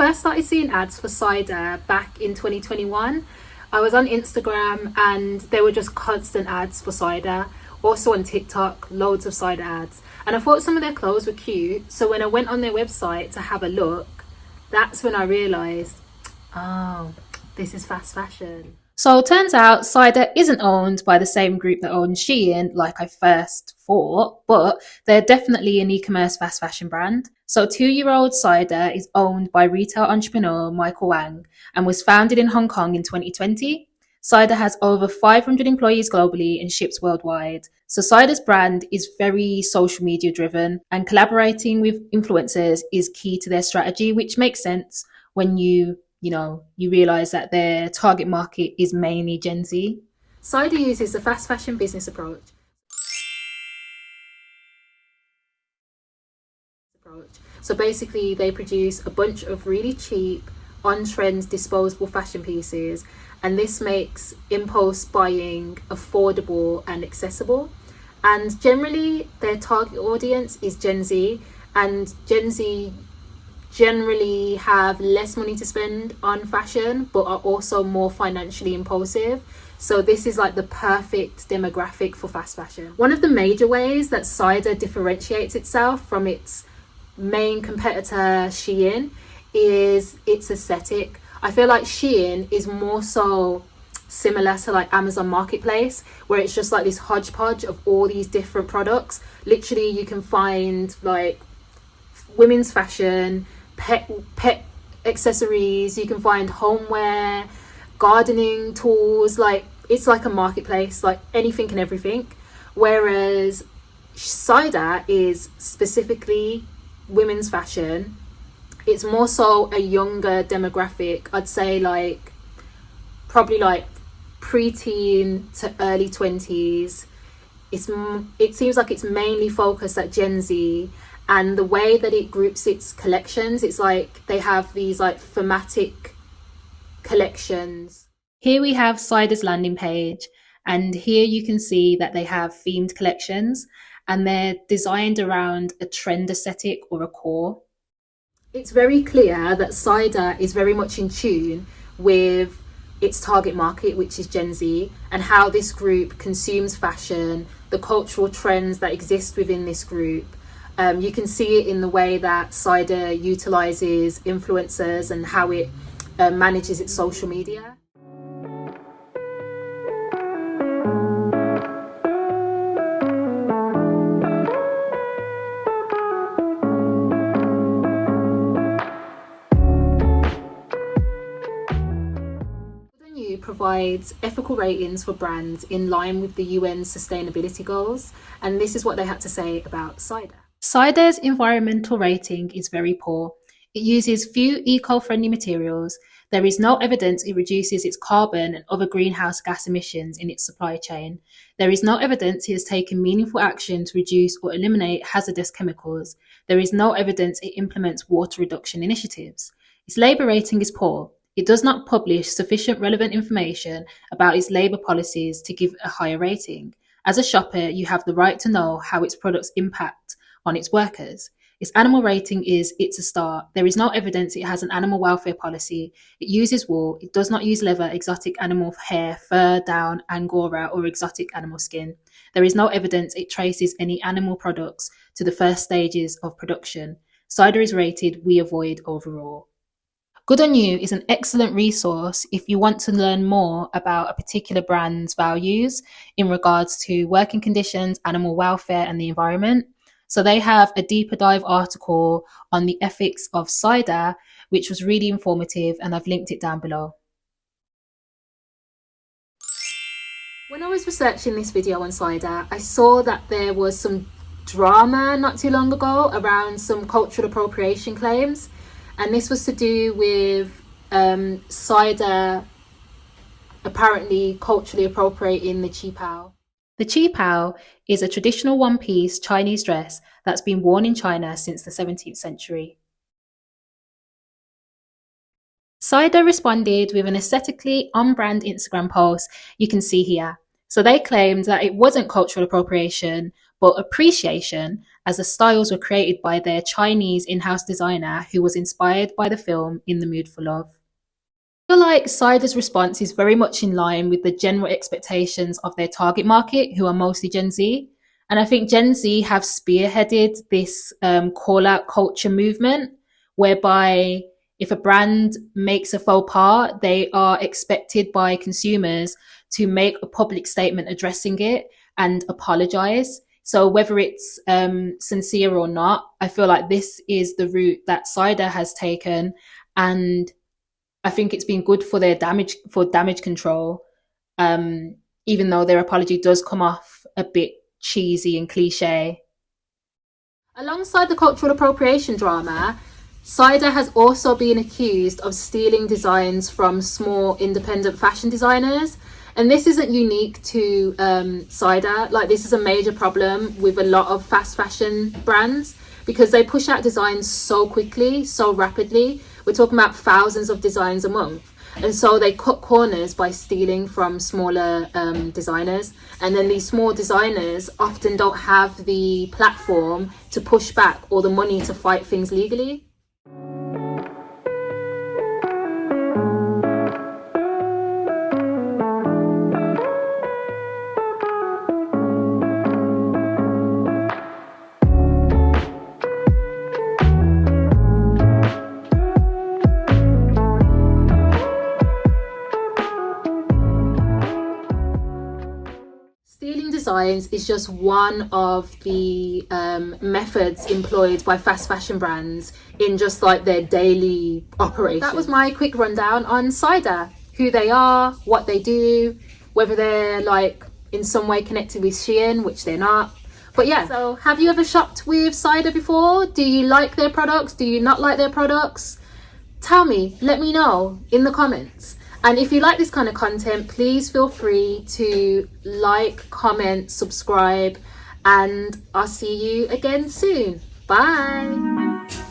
first started seeing ads for cider back in 2021, I was on Instagram and there were just constant ads for cider. Also on TikTok, loads of cider ads. And I thought some of their clothes were cute. So when I went on their website to have a look, that's when I realised, oh, this is fast fashion. So it turns out cider isn't owned by the same group that owns Shein, like I first thought, but they're definitely an e-commerce fast fashion brand. So 2-year-old cider is owned by retail entrepreneur Michael Wang and was founded in Hong Kong in 2020. Cider has over 500 employees globally and ships worldwide. So Cider's brand is very social media driven, and collaborating with influencers is key to their strategy, which makes sense when you realize that their target market is mainly Gen Z. Cider uses the fast fashion business approach. So basically they produce a bunch of really cheap, on-trend disposable fashion pieces, and this makes impulse buying affordable and accessible. And generally their target audience is Gen Z, and Gen Z generally have less money to spend on fashion but are also more financially impulsive. So this is like the perfect demographic for fast fashion. One of the major ways that cider differentiates itself from its main competitor Shein is its aesthetic. I feel like Shein is more so similar to like Amazon Marketplace, where it's just like this hodgepodge of all these different products. Literally you can find like women's fashion, pet accessories, you can find homeware, gardening tools, like it's like a marketplace, like anything and everything. Whereas cider is specifically women's fashion. It's more so a younger demographic. I'd say like probably like preteen to early 20s. It seems like it's mainly focused at Gen Z, and the way that it groups its collections, it's like they have these like thematic collections. Here we have Cider's landing page, and here you can see that they have themed collections and they're designed around a trend aesthetic or a core. It's very clear that cider is very much in tune with its target market, which is Gen Z, and how this group consumes fashion, the cultural trends that exist within this group. You can see it in the way that cider utilizes influencers and how it manages its social media. Provides ethical ratings for brands in line with the UN's sustainability goals, and this is what they had to say about cider. Cider's environmental rating is very poor. It uses few eco-friendly materials. There is no evidence it reduces its carbon and other greenhouse gas emissions in its supply chain. There is no evidence it has taken meaningful action to reduce or eliminate hazardous chemicals. There is no evidence it implements water reduction initiatives. Its labour rating is poor. It does not publish sufficient relevant information about its labour policies to give a higher rating. As a shopper, you have the right to know how its products impact on its workers. Its animal rating is it's a star. There is no evidence it has an animal welfare policy. It uses wool. It does not use leather, exotic animal hair, fur, down, angora, or exotic animal skin. There is no evidence it traces any animal products to the first stages of production. Cider is rated we avoid overall. Good On You is an excellent resource if you want to learn more about a particular brand's values in regards to working conditions, animal welfare, and the environment. So they have a deeper dive article on the ethics of cider, which was really informative, and I've linked it down below. When I was researching this video on cider, I saw that there was some drama not too long ago around some cultural appropriation claims. And this was to do with cider apparently culturally appropriating the qipao. The qipao is a traditional one-piece Chinese dress that's been worn in China since the 17th century. Cider responded with an aesthetically on-brand Instagram post you can see here. So they claimed that it wasn't cultural appropriation, but appreciation, as the styles were created by their Chinese in-house designer who was inspired by the film In the Mood for Love. I feel like Cider's response is very much in line with the general expectations of their target market, who are mostly Gen Z. And I think Gen Z have spearheaded this call out culture movement, whereby if a brand makes a faux pas, they are expected by consumers to make a public statement addressing it and apologize. So whether it's sincere or not, I feel like this is the route that Cider has taken, and I think it's been good for their damage control. Even though their apology does come off a bit cheesy and cliche. Alongside the cultural appropriation drama, Cider has also been accused of stealing designs from small independent fashion designers. And this isn't unique to Cider. Like, this is a major problem with a lot of fast fashion brands, because they push out designs so quickly, so rapidly. We're talking about thousands of designs a month. And so they cut corners by stealing from smaller designers. And then these small designers often don't have the platform to push back or the money to fight things legally. Stealing designs is just one of the methods employed by fast fashion brands in just like their daily operation. That was my quick rundown on Cider, who they are, what they do, whether they're like in some way connected with Shein, which they're not. But yeah, so have you ever shopped with Cider before? Do you like their products? Do you not like their products? Tell me, let me know in the comments. And if you like this kind of content, please feel free to like, comment, subscribe, and I'll see you again soon. Bye.